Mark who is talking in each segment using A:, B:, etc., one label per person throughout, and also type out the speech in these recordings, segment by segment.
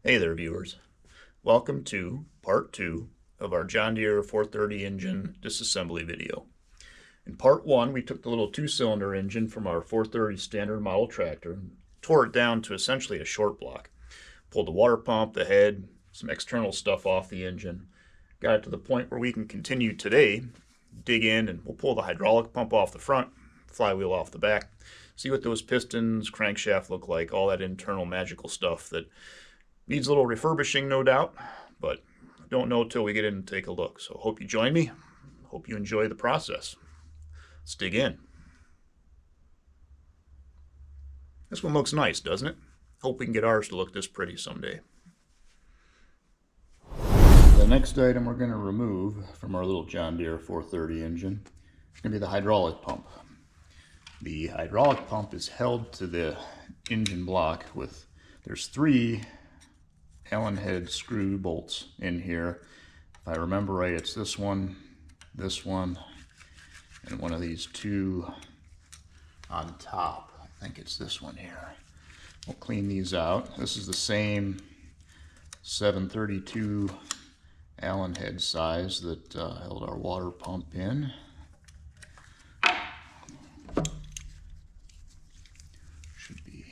A: Hey there, viewers. Welcome to part 2 of our John Deere 430 engine disassembly video. In part 1, we took the little 2-cylinder engine from our 430 standard model tractor and tore it down to essentially a short block. Pulled the water pump, the head, some external stuff off the engine. Got it to the point where we can continue today, dig in, and we'll pull the hydraulic pump off the front, flywheel off the back, see what those pistons, crankshaft look like, all that internal magical stuff that needs a little refurbishing, no doubt, but don't know till we get in and take a look. So hope you join me. Hope you enjoy the process. Let's dig in. This one looks nice, doesn't it? Hope we can get ours to look this pretty someday. The next item we're going to remove from our little John Deere 430 engine is going to be the hydraulic pump. The hydraulic pump is held to the engine block with, there's 3 Allen head screw bolts in here. If I remember right, it's this one, and one of these 2 on top. I think it's this one here. We'll clean these out. This is the same 732 Allen head size that held our water pump in. Should be.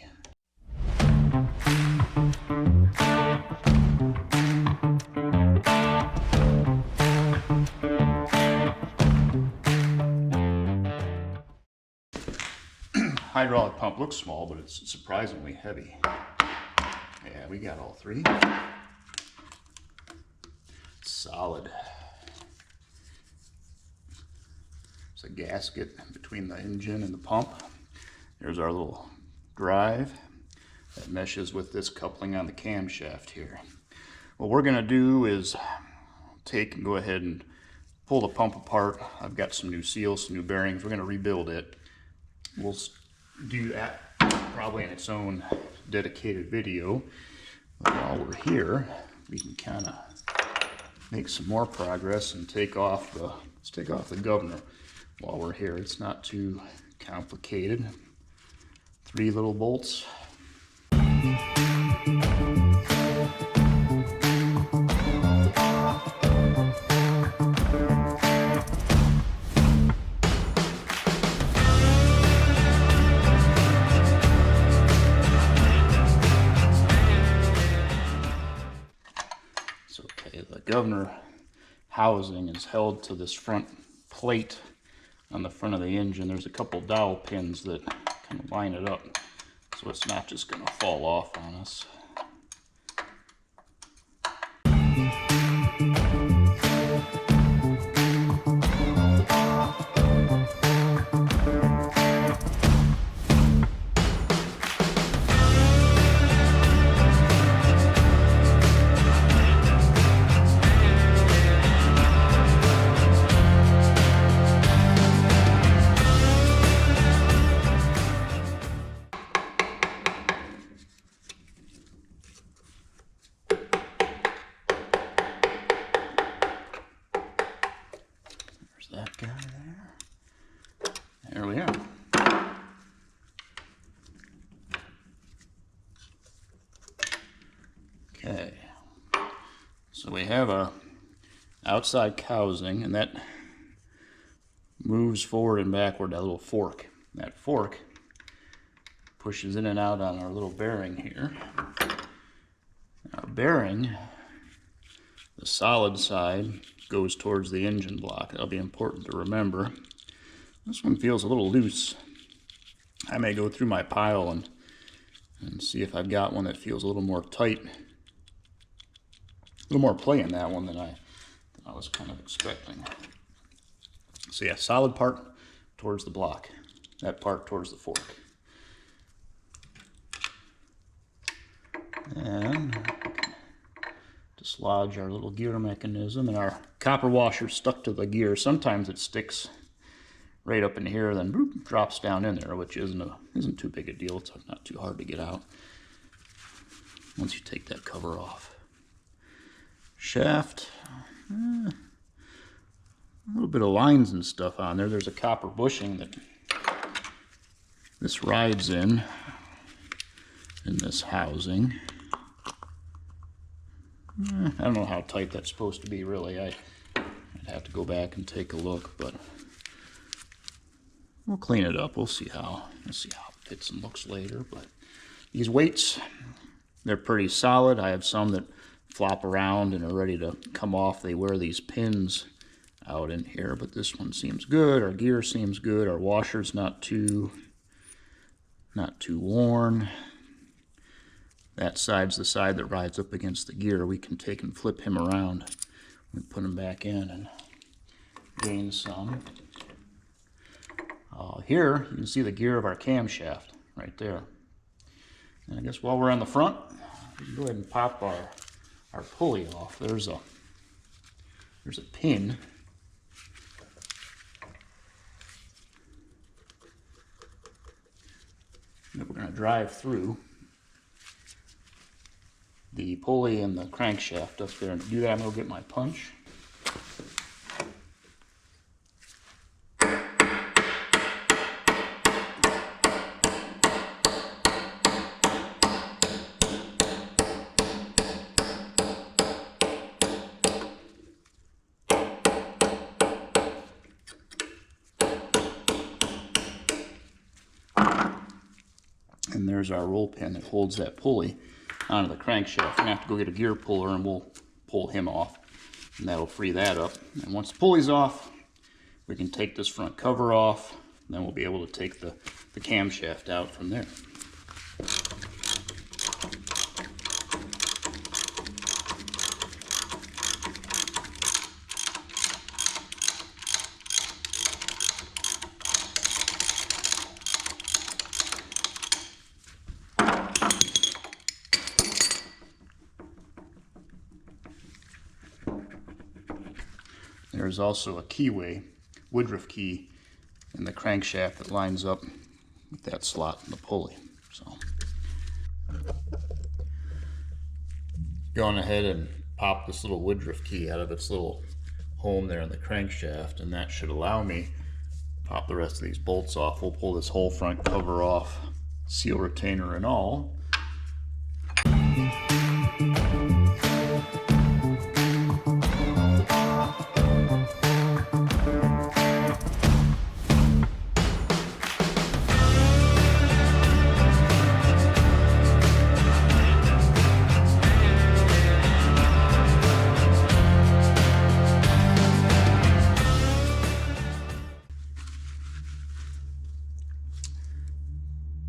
A: Hydraulic pump looks small, but it's surprisingly heavy. Yeah, we got all 3. Solid. It's a gasket between the engine and the pump. There's our little drive that meshes with this coupling on the camshaft here. What we're going to do is take and go ahead and pull the pump apart. I've got some new seals, some new bearings. We're going to rebuild it. We'll do that probably in its own dedicated video. But while we're here, we can kind of make some more progress and let's take off the governor while we're here. It's not too complicated. 3 little bolts. Governor housing is held to this front plate on the front of the engine. There's a couple dowel pins that kind of line it up so it's not just going to fall off on us. That guy there. There we are. Okay. So we have a outside housing, and that moves forward and backward, that little fork. That fork pushes in and out on our little bearing here. Our bearing, the solid side, goes towards the engine block. That'll be important to remember. This one feels a little loose. I may go through my pile and see if I've got one that feels a little more tight. A little more play in that one than I was kind of expecting. So yeah, solid part towards the block. That part towards the fork. And dislodge our little gear mechanism, and our copper washer stuck to the gear. Sometimes it sticks right up in here, then boop, drops down in there, which isn't too big a deal. It's not too hard to get out once you take that cover off. Shaft, a little bit of lines and stuff on there. There's a copper bushing that this rides in this housing. I don't know how tight that's supposed to be really. I'd have to go back and take a look, but we'll clean it up. We'll see how it fits and looks later. But these weights, they're pretty solid. I have some that flop around and are ready to come off. They wear these pins out in here, but this one seems good. Our gear seems good. Our washer's not too worn. That side's the side that rides up against the gear. We can take and flip him around and put him back in and gain some. Here you can see the gear of our camshaft right there. And I guess while we're on the front, we can go ahead and pop our pulley off. There's a pin. That we're going to drive through the pulley and the crankshaft up there. And to do that, I'm going to get my punch. And there's our roll pin that holds that pulley onto the crankshaft. We're going to have to go get a gear puller and we'll pull him off. And that'll free that up. And once the pulley's off, we can take this front cover off. And then we'll be able to take the camshaft out from there. There's also a keyway, woodruff key, in the crankshaft that lines up with that slot in the pulley. So, going ahead and pop this little woodruff key out of its little home there in the crankshaft, and that should allow me to pop the rest of these bolts off. We'll pull this whole front cover off, seal retainer and all.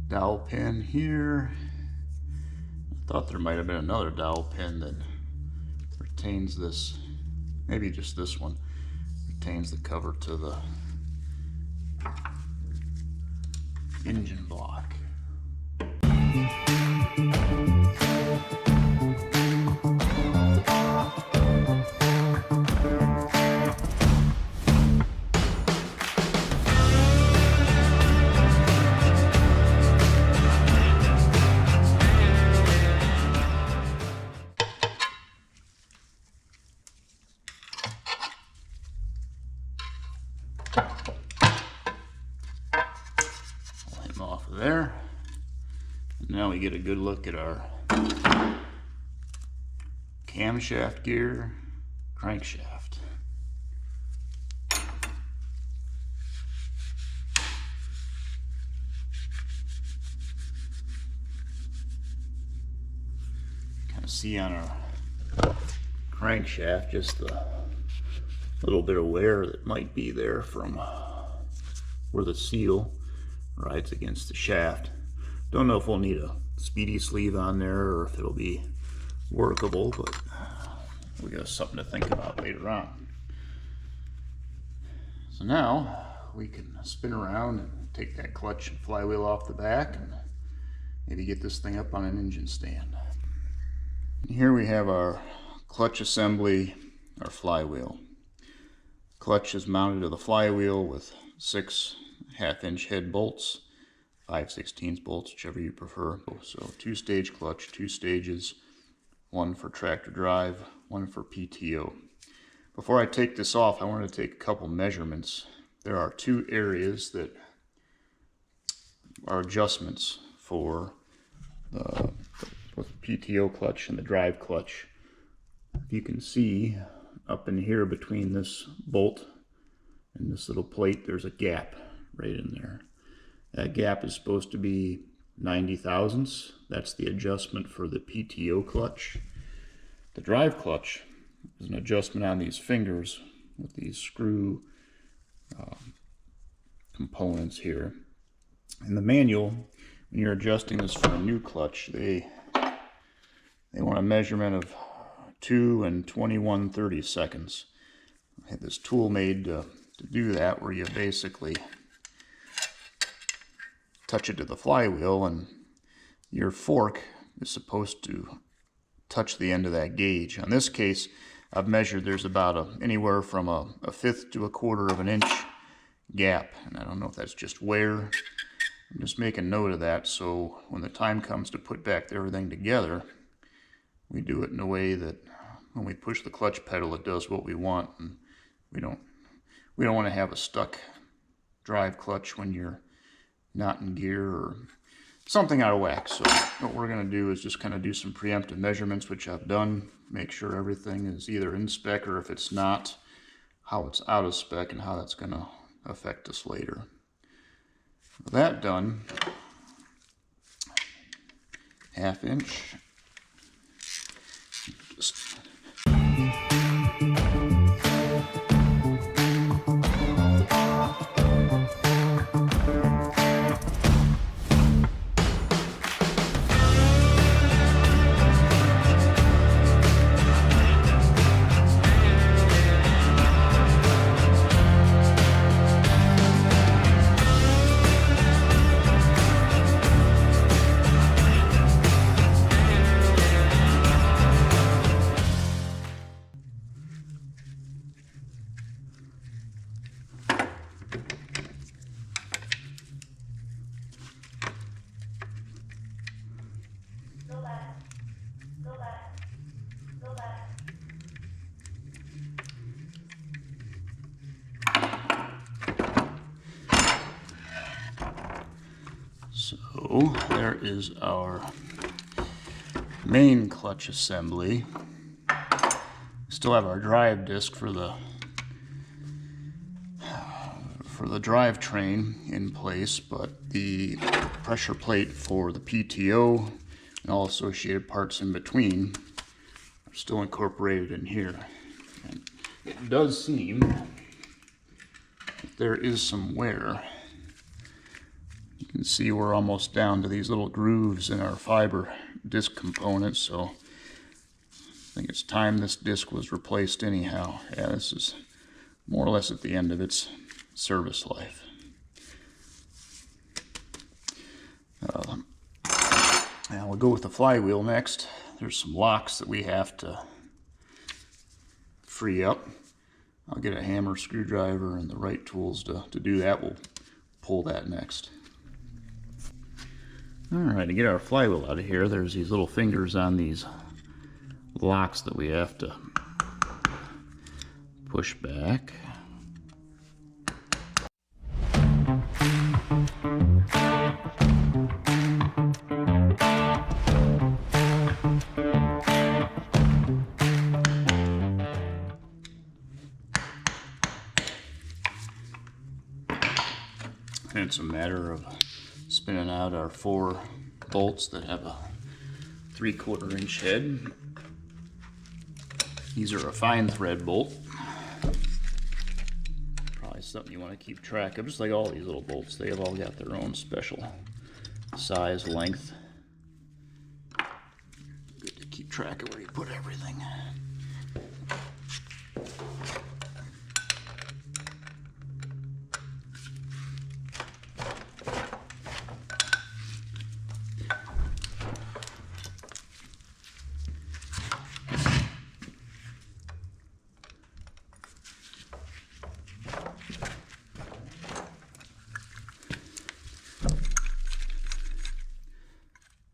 A: Dowel pin here. I thought there might have been another dowel pin that retains this, maybe just this one, retains the cover to the engine block. Off of there. And now we get a good look at our camshaft gear, crankshaft. Kind of see on our crankshaft just the little bit of wear that might be there from where the seal rides against the shaft. Don't know if we'll need a speedy sleeve on there or if it'll be workable, but we got something to think about later on. So now we can spin around and take that clutch and flywheel off the back and maybe get this thing up on an engine stand. And here we have our clutch assembly, our flywheel. Clutch is mounted to the flywheel with 6 1/2-inch head bolts, 5/16 bolts, whichever you prefer. So 2-stage clutch, 2 stages, 1 for tractor drive, 1 for PTO. Before I take this off, I want to take a couple measurements. There are 2 areas that are adjustments for the PTO clutch and the drive clutch. You can see up in here between this bolt and this little plate, there's a gap right in there. That gap is supposed to be 90 thousandths. That's the adjustment for the PTO clutch. The drive clutch is an adjustment on these fingers with these screw components here. In the manual, when you're adjusting this for a new clutch, they want a measurement of 2 and 21/32. I had this tool made to do that, where you basically touch it to the flywheel and your fork is supposed to touch the end of that gauge. In this case, I've measured there's about anywhere from a 1/5 to 1/4 of an inch gap, and I don't know if that's just wear. I'm just making note of that, so when the time comes to put back everything together, we do it in a way that when we push the clutch pedal, it does what we want, and we don't want to have a stuck drive clutch when you're not in gear or something out of whack. So what we're going to do is just kind of do some preemptive measurements, which I've done, make sure everything is either in spec, or if it's not, how it's out of spec and how that's going to affect us later. With that done, 1/2 inch. Just so there is our main clutch assembly. Still have our drive disc for the drivetrain in place, but the pressure plate for the PTO and all associated parts in between are still incorporated in here. And it does seem that there is some wear. You can see we're almost down to these little grooves in our fiber disc components, so I think it's time this disc was replaced anyhow. Yeah, this is more or less at the end of its service life. Now we'll go with the flywheel next. There's some locks that we have to free up. I'll get a hammer, screwdriver, and the right tools to do that. We'll pull that next. Alright, to get our flywheel out of here, there's these little fingers on these locks that we have to push back. And it's a matter of spinning out our 4 bolts that have a 3/4 inch head. These are a fine thread bolt. Probably something you want to keep track of, just like all these little bolts. They have all got their own special size, length. Good to keep track of where you put everything.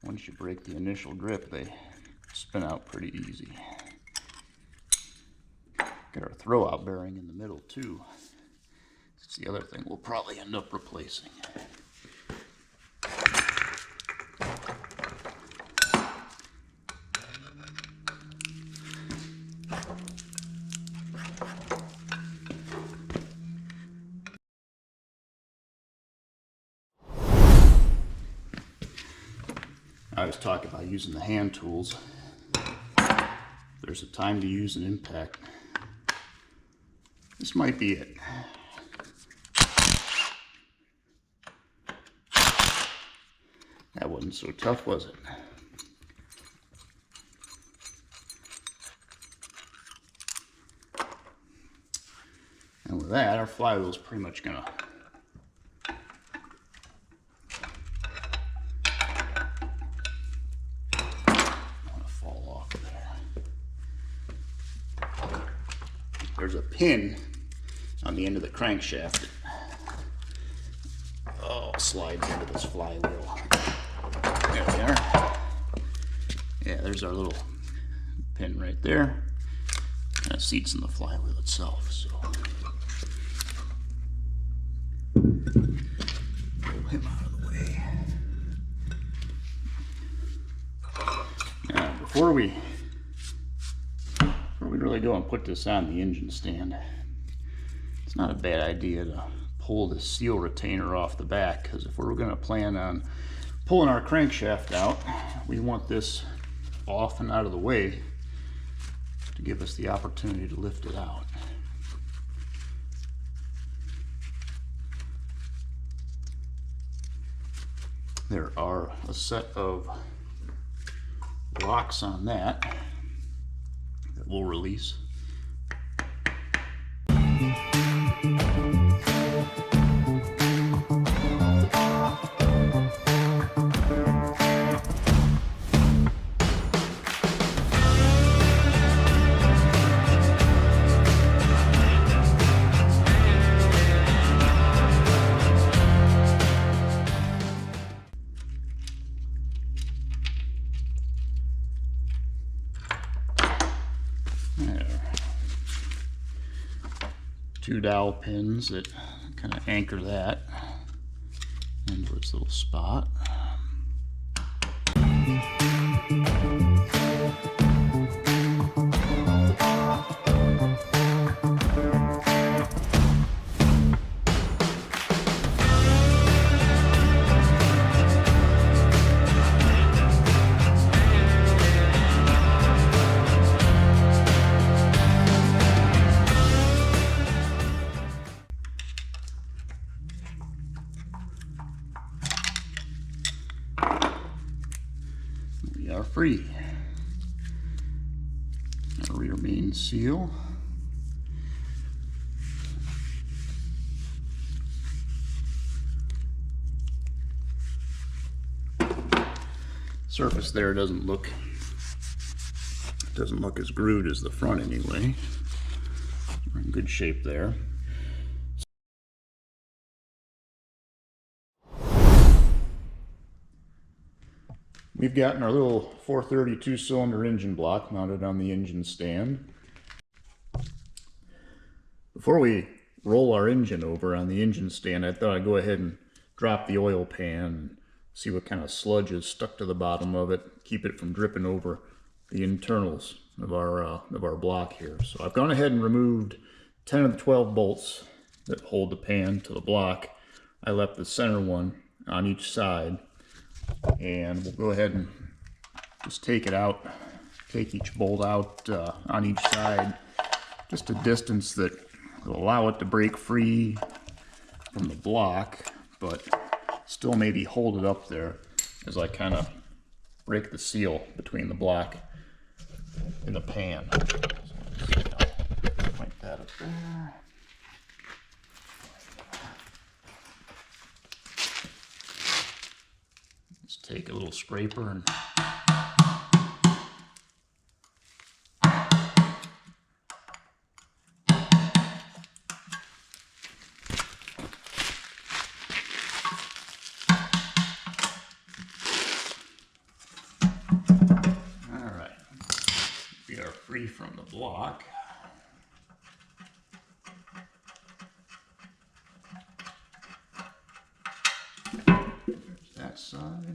A: Once you break the initial grip, they spin out pretty easy. Got our throw-out bearing in the middle too. It's the other thing we'll probably end up replacing. I was talking about using the hand tools. There's a time to use an impact. This might be it. That wasn't so tough, was it? And with that, our flywheel is pretty much gonna fall off there. There's a pin on the end of the crankshaft. Oh, slides into this flywheel. There we are. Yeah, there's our little pin right there. And it seats in the flywheel itself. So pull him out of the way. Now, before we really go and put this on the engine stand, it's not a bad idea to pull the seal retainer off the back, because if we're going to plan on pulling our crankshaft out, we want this off and out of the way to give us the opportunity to lift it out. There are a set of locks on that we'll release. Two dowel pins that kind of anchor that into its little spot. We are free. Our rear main seal. Surface there doesn't look as grooved as the front anyway. We're in good shape there. We've gotten our little 432 cylinder engine block mounted on the engine stand. Before we roll our engine over on the engine stand, I thought I'd go ahead and drop the oil pan and see what kind of sludge is stuck to the bottom of it, keep it from dripping over the internals of our block here. So I've gone ahead and removed 10 of the 12 bolts that hold the pan to the block. I left the center one on each side. And we'll go ahead and just take it out, take each bolt out on each side, just a distance that will allow it to break free from the block, but still maybe hold it up there as I kind of break the seal between the block and the pan. So point that up there. Take a little scraper and all right, we are free from the block. That side.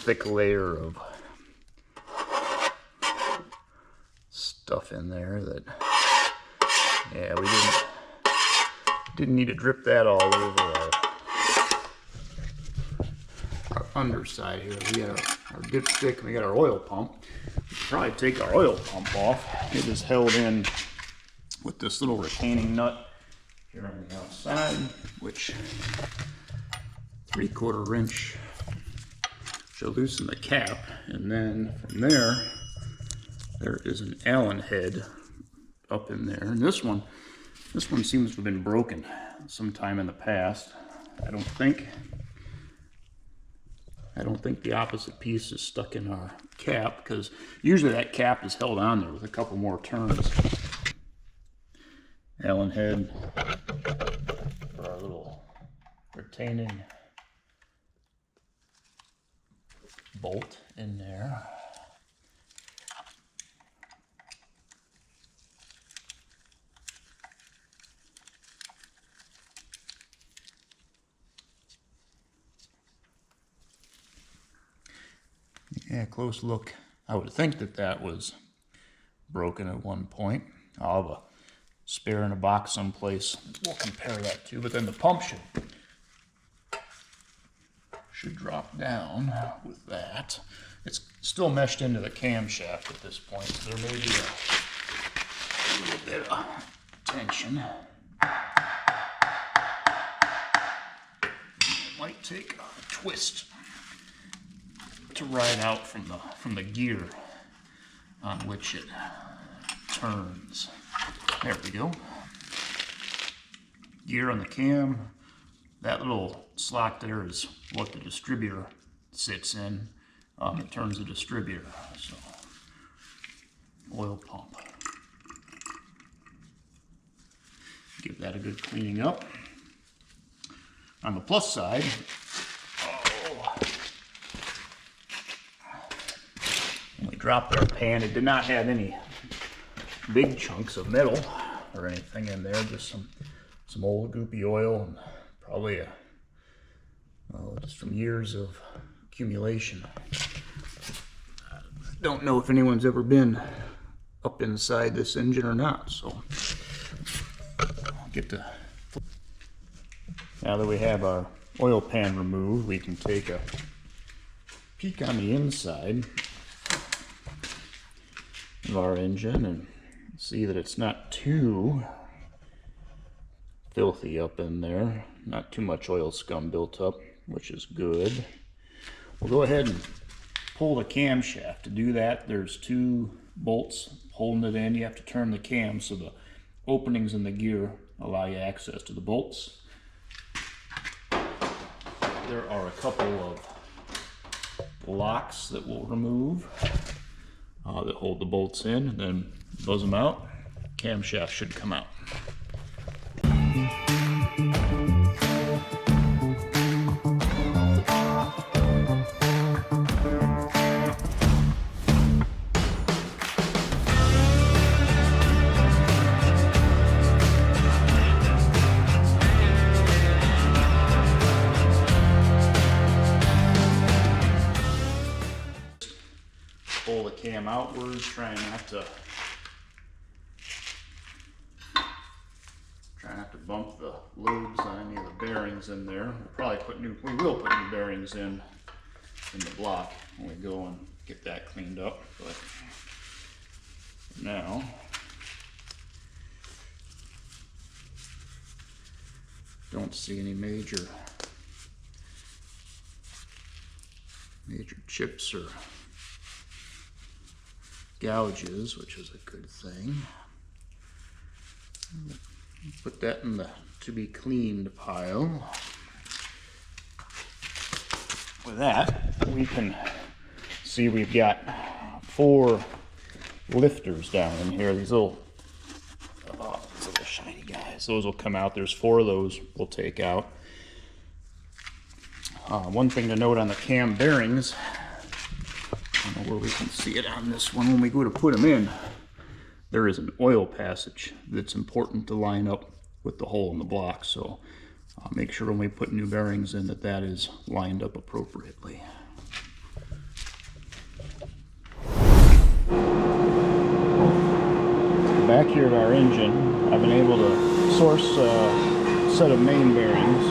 A: thick layer of stuff in there that, yeah, we didn't need to drip that all over our underside here. We got our dipstick and we got our oil pump. We should probably take our oil pump off. It is held in with this little retaining nut here on the outside, which 3/4 inch should loosen the cap, and then from there is an Allen head up in there. And this one seems to have been broken sometime in the past. I don't think the opposite piece is stuck in our cap, because usually that cap is held on there with a couple more turns. Allen head for our little retaining bolt in there. Yeah, close look. I would think that was broken at one point. I'll have a spare in a box someplace we'll compare that to, but then the pump should drop down with that. It's still meshed into the camshaft at this point, so there may be a little bit of tension. It might take a twist to ride out from the gear on which it turns. There we go. Gear on the cam. That little slot there is what the distributor sits in. It turns the distributor. So, oil pump. Give that a good cleaning up. On the plus side, when we dropped our pan, it did not have any big chunks of metal or anything in there, just some old goopy oil and probably just from years of accumulation. I don't know if anyone's ever been up inside this engine or not, so I'll get to. Now that we have our oil pan removed, we can take a peek on the inside of our engine and see that it's not too filthy up in there, not too much oil scum built up, which is good. We'll go ahead and pull the camshaft. To do that, there's 2 bolts holding it in. You have to turn the cam so the openings in the gear allow you access to the bolts. There are a couple of locks that we'll remove that hold the bolts in, and then buzz them out. Camshaft should come out. Pull the cam outwards, try not to bump the lubes on any of the bearings in there. We will put new bearings in the block when we go and get that cleaned up. But for now, don't see any major chips or gouges, which is a good thing. Put that in the to be cleaned pile. With that, we can see we've got 4 lifters down in here. These little shiny guys. Those will come out. There's 4 of those we'll take out. One thing to note on the cam bearings, I don't know where we can see it on this one. When we go to put them in, there is an oil passage that's important to line up with the hole in the block. So make sure when we put new bearings in that is lined up appropriately. Back here at our engine, I've been able to source a set of main bearings.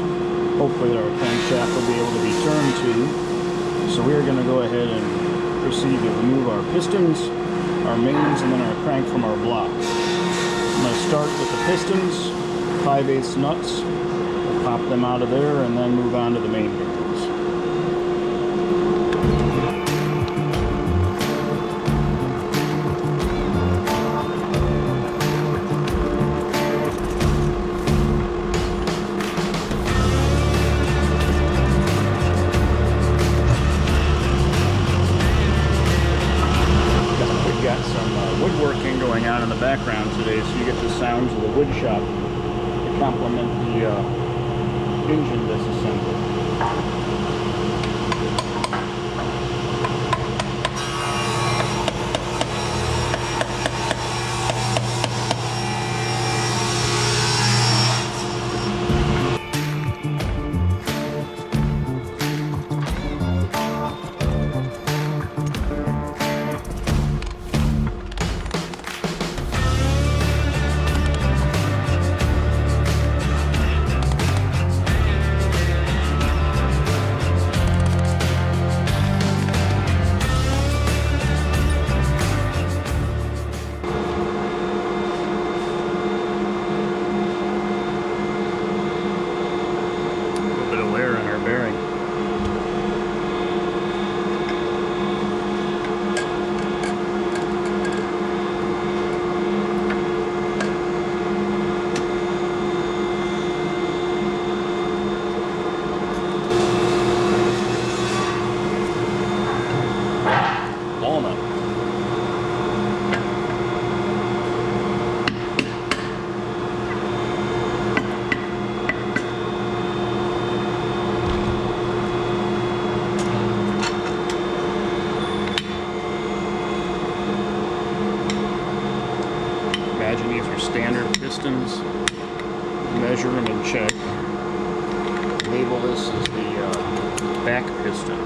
A: Hopefully our crankshaft will be able to be turned to. So we are going to go ahead and proceed to remove our pistons, our mains, and then our crank from our block. I'm going to start with the pistons, 5/8 nuts. We'll pop them out of there and then move on to the main bearings. Woodworking going on in the background today, so you get the sounds of the wood shop to complement the engine disassembly. Imagine these are standard pistons. Measure them and check. Label this as the back piston.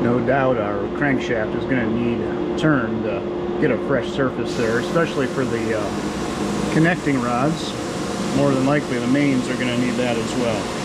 A: No doubt our crankshaft is going to need turned to get a fresh surface there, especially for the connecting rods. More than likely the mains are going to need that as well.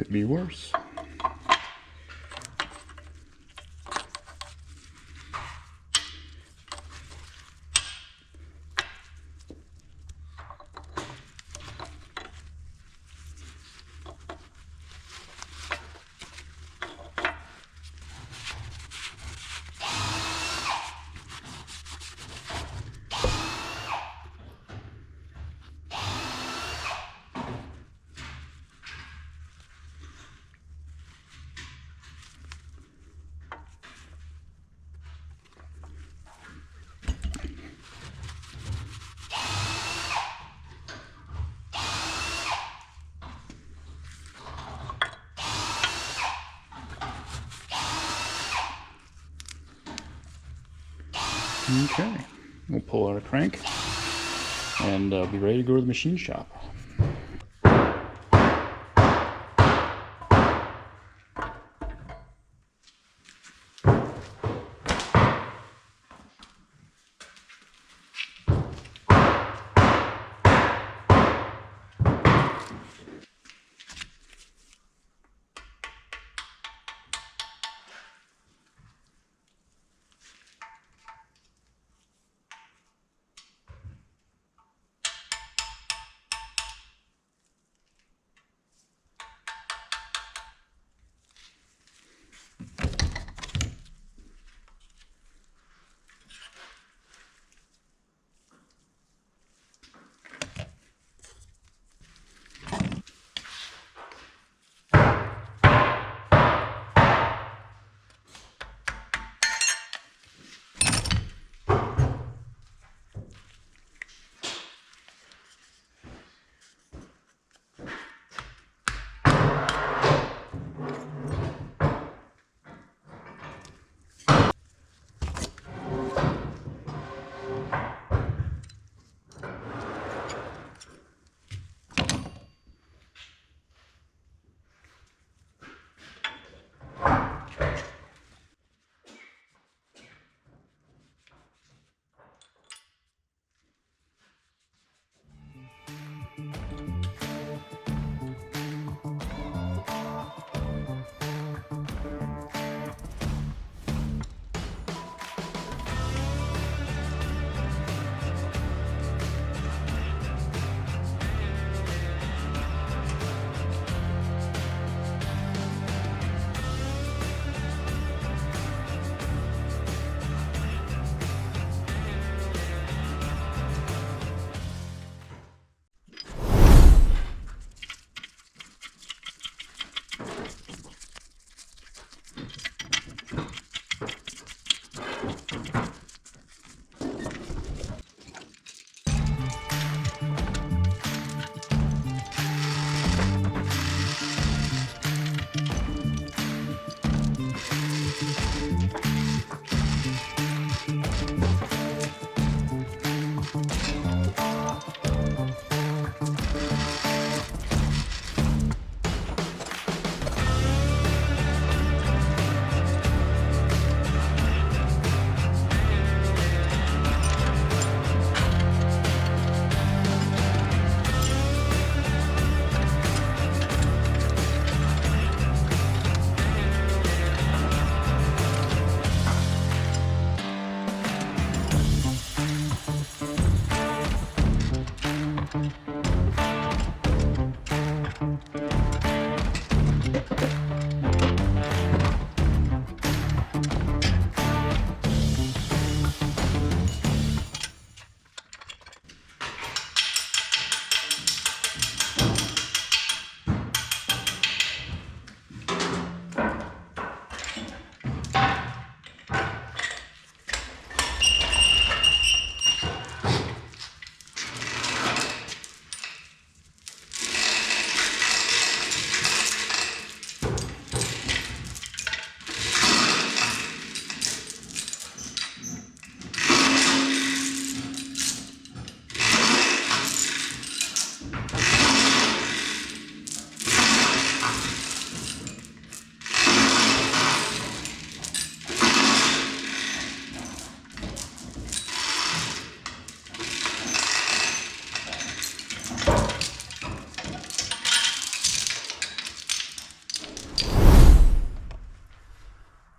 A: Could be worse. Okay, we'll pull out a crank and be ready to go to the machine shop.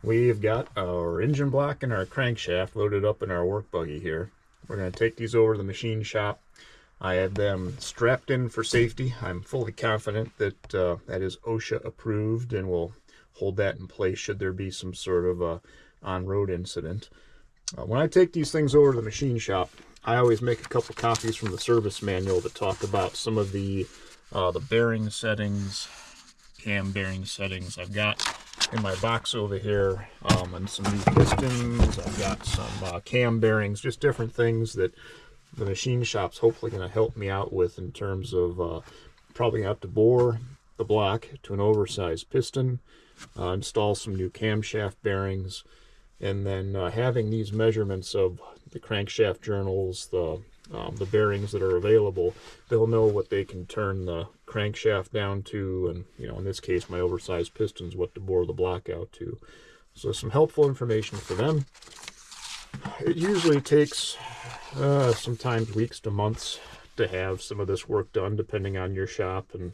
A: We've got our engine block and our crankshaft loaded up in our work buggy here. We're going to take these over to the machine shop. I have them strapped in for safety. I'm fully confident that that is OSHA approved and will hold that in place should there be some sort of on-road incident. When I take these things over to the machine shop, I always make a couple copies from the service manual that talk about some of the bearing settings, cam bearing settings. I've got in my box over here and some new pistons. I've got some cam bearings, just different things that the machine shop's hopefully going to help me out with in terms of probably going to have to bore the block to an oversized piston, install some new camshaft bearings, and then having these measurements of the crankshaft journals, the bearings that are available, they'll know what they can turn the crankshaft down to, and in this case my oversized pistons, what to bore the block out to. So some helpful information for them. It usually takes sometimes weeks to months to have some of this work done, depending on your shop and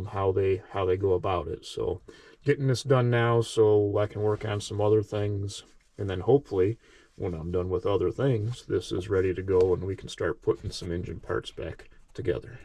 A: how they go about it. So getting this done now so I can work on some other things, and then hopefully when I'm done with other things, this is ready to go and we can start putting some engine parts back together.